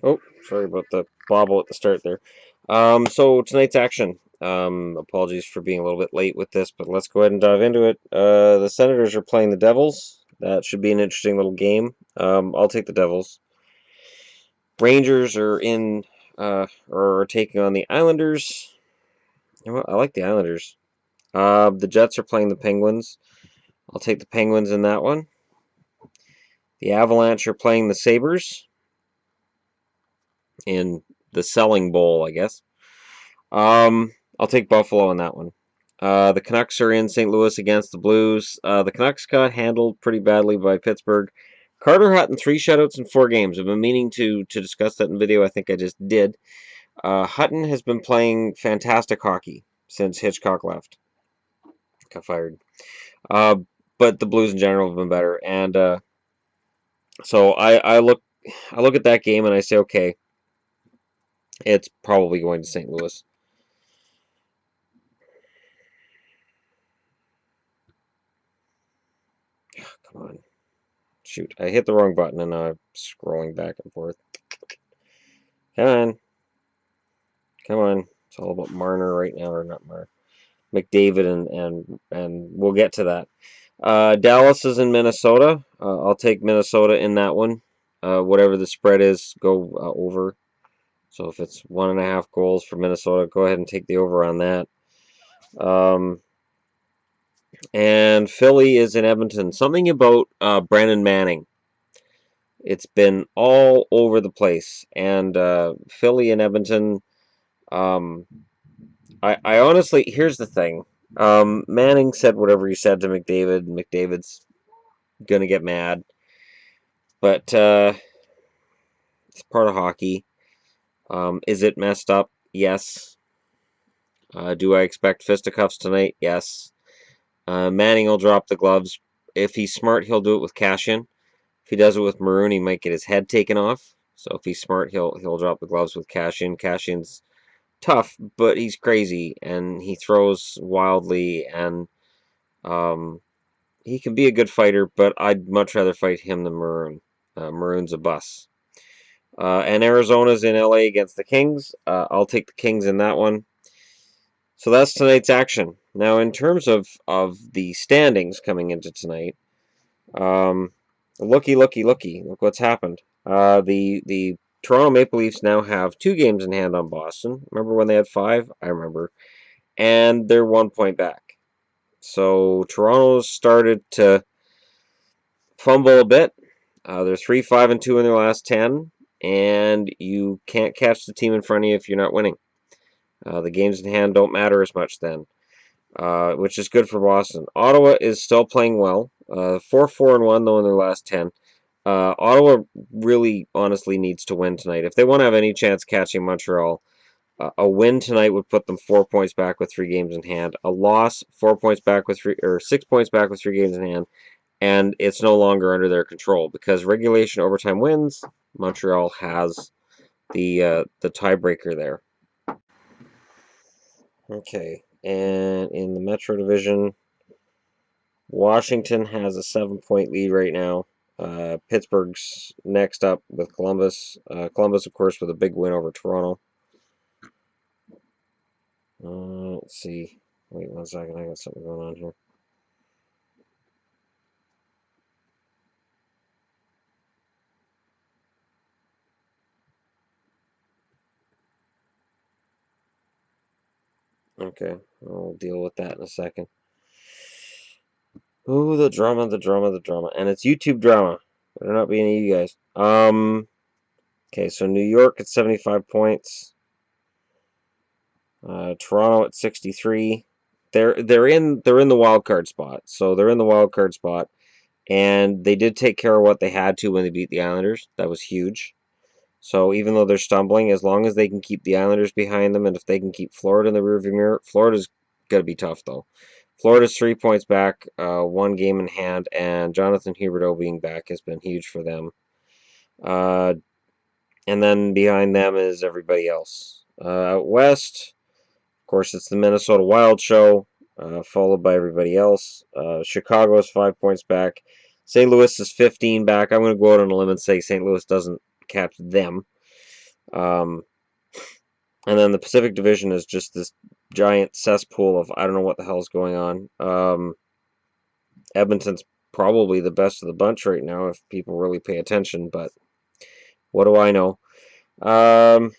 Oh, sorry about the bobble at the start there. So tonight's action. Apologies for being a little bit late with this, but let's go ahead and dive into it. The Senators are playing the Devils. That should be an interesting little game. I'll take the Devils. Rangers are in, or taking on the Islanders. You know what? I like the Islanders. The Jets are playing the Penguins. I'll take the Penguins in that one. The Avalanche are playing the Sabres in the Selling Bowl, I guess. I'll take Buffalo on that one. The Canucks are in St. Louis against the Blues. The Canucks got handled pretty badly by Pittsburgh. Carter Hutton, 3 shutouts in 4 games. I've been meaning to discuss that in video. I think I just did. Hutton has been playing fantastic hockey since Hitchcock left. Got fired. But the Blues in general have been better. And so I look at that game and I say, okay, it's probably going to St. Louis. Come on. Shoot, I hit the wrong button and now I'm scrolling back and forth. Come on. Come on. It's all about Marner right now, or not Marner. McDavid, and we'll get to that. Dallas is in Minnesota. I'll take Minnesota in that one. Whatever the spread is, go over. So if it's 1.5 goals for Minnesota, go ahead and take the over on that. And Philly is in Edmonton. Something about Brandon Manning. It's been all over the place. And Philly and Edmonton, I honestly, here's the thing. Manning said whatever he said to McDavid. McDavid's going to get mad. But it's part of hockey. Is it messed up? Yes. Do I expect fisticuffs tonight? Yes. Manning will drop the gloves. If he's smart, he'll do it with Cashin. If he does it with Maroon, he might get his head taken off. So if he's smart, he'll drop the gloves with Cashin. Cashin's tough, but he's crazy and he throws wildly, and he can be a good fighter, but I'd much rather fight him than Maroon. Maroon's a bus. And Arizona's in LA against the Kings. I'll take the Kings in that one. So that's tonight's action. Now, in terms of the standings coming into tonight, looky. Look what's happened. The Toronto Maple Leafs now have 2 games in hand on Boston. Remember when they had 5? I remember. And they're 1 point back. So Toronto's started to fumble a bit. They're 3-5-2 in their last 10, and you can't catch the team in front of you if you're not winning. The games in hand don't matter as much then, which is good for Boston. Ottawa is still playing well. 4-4-1 though in their last 10. Ottawa really, honestly needs to win tonight if they want to have any chance catching Montreal. A win tonight would put them 4 points back with 3 games in hand. A loss, 4 points back with 6 points back with 3 games in hand, and it's no longer under their control because regulation overtime wins. Montreal has the tiebreaker there. Okay, and in the Metro Division, Washington has a 7-point lead right now. Pittsburgh's next up with Columbus. Columbus, of course, with a big win over Toronto. Let's see. Wait 1 second. I got something going on here. Okay, I'll deal with that in a second. Ooh, the drama. And it's YouTube drama. Better not be any of you guys. Okay, so New York at 75 points. Toronto at 63. They're in the wild card spot. So they're in the wild card spot. And they did take care of what they had to when they beat the Islanders. That was huge. So even though they're stumbling, as long as they can keep the Islanders behind them, and if they can keep Florida in the rearview mirror, Florida's going to be tough, though. Florida's 3 points back, 1 game in hand, and Jonathan Huberdeau being back has been huge for them. And then behind them is everybody else. Out west, of course, it's the Minnesota Wild show, followed by everybody else. Chicago is 5 points back. St. Louis is 15 back. I'm going to go out on a limb and say St. Louis doesn't catch them. Um, and then the Pacific Division is just this giant cesspool of I don't know what the hell's going on. Edmonton's probably the best of the bunch right now if people really pay attention, but what do I know? Um,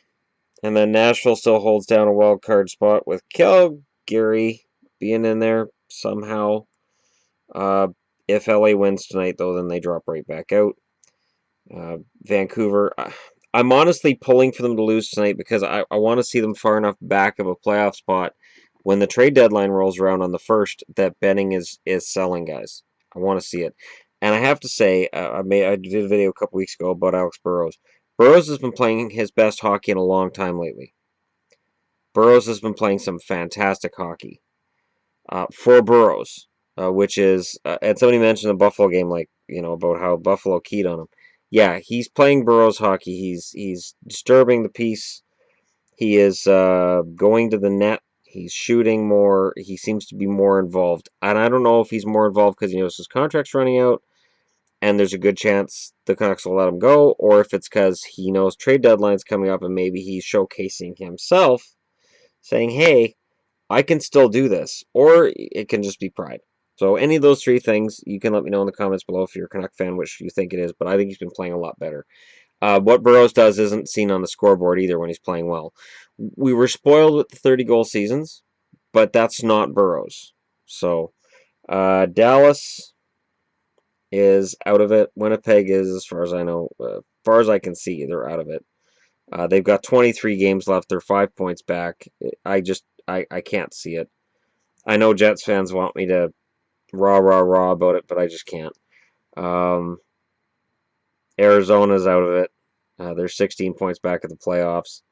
and then Nashville still holds down a wild card spot with Calgary being in there somehow. Uh, if LA wins tonight, though, then they drop right back out. Vancouver, I'm honestly pulling for them to lose tonight because I want to see them far enough back of a playoff spot when the trade deadline rolls around on the 1st that Benning is selling guys. I want to see it. And I have to say, I did a video a couple weeks ago about Alex Burrows. Burrows has been playing his best hockey in a long time lately. Burrows has been playing some fantastic hockey for Burrows, which is, and somebody mentioned the Buffalo game, like, about how Buffalo keyed on him. Yeah, he's playing Burrows hockey. He's disturbing the piece. He is going to the net. He's shooting more. He seems to be more involved. And I don't know if he's more involved because he knows his contract's running out and there's a good chance the Canucks will let him go, or if it's because he knows trade deadline's coming up and maybe he's showcasing himself, saying, hey, I can still do this, or it can just be pride. So any of those three things, you can let me know in the comments below if you're a Canuck fan, which you think it is, but I think he's been playing a lot better. What Burrows does isn't seen on the scoreboard either when he's playing well. We were spoiled with the 30-goal seasons, but that's not Burrows. So Dallas is out of it. Winnipeg is, as far as I know, as far as I can see, they're out of it. They've got 23 games left. They're 5 points back. I can't see it. I know Jets fans want me to rah about it, but I just can't. Um, Arizona's out of it. They're 16 points back at the playoffs.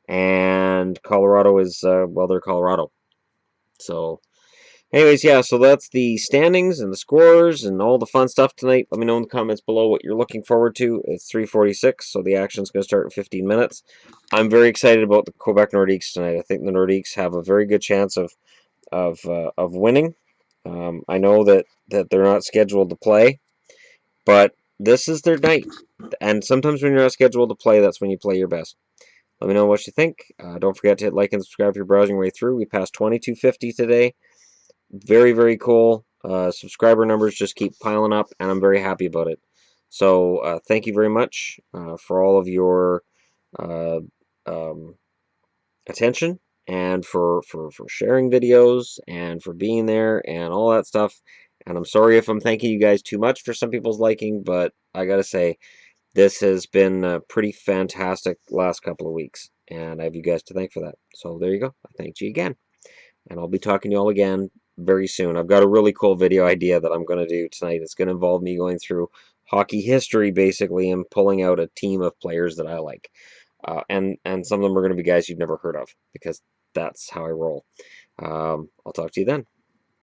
And Colorado is, well, they're Colorado. So, anyways, yeah, so that's the standings and the scores and all the fun stuff tonight. Let me know in the comments below what you're looking forward to. It's 3:46, so the action's going to start in 15 minutes. I'm very excited about the Quebec Nordiques tonight. I think the Nordiques have a very good chance of winning. I know that they're not scheduled to play, but this is their night. And sometimes when you're not scheduled to play, that's when you play your best. Let me know what you think. Don't forget to hit like and subscribe if you're browsing your way through. We passed 2250 today. Very, very cool. Subscriber numbers just keep piling up, and I'm very happy about it. So thank you very much for all of your uh, um, attention and for sharing videos and for being there and all that stuff. And I'm sorry if I'm thanking you guys too much for some people's liking, but I gotta say, this has been a pretty fantastic last couple of weeks, and I have you guys to thank for that. So there you go. I thank you again, and I'll be talking to you all again very soon. I've got a really cool video idea that I'm going to do tonight. It's going to involve me going through hockey history, basically, and pulling out a team of players that I like. And some of them are going to be guys you've never heard of, because that's how I roll. I'll talk to you then.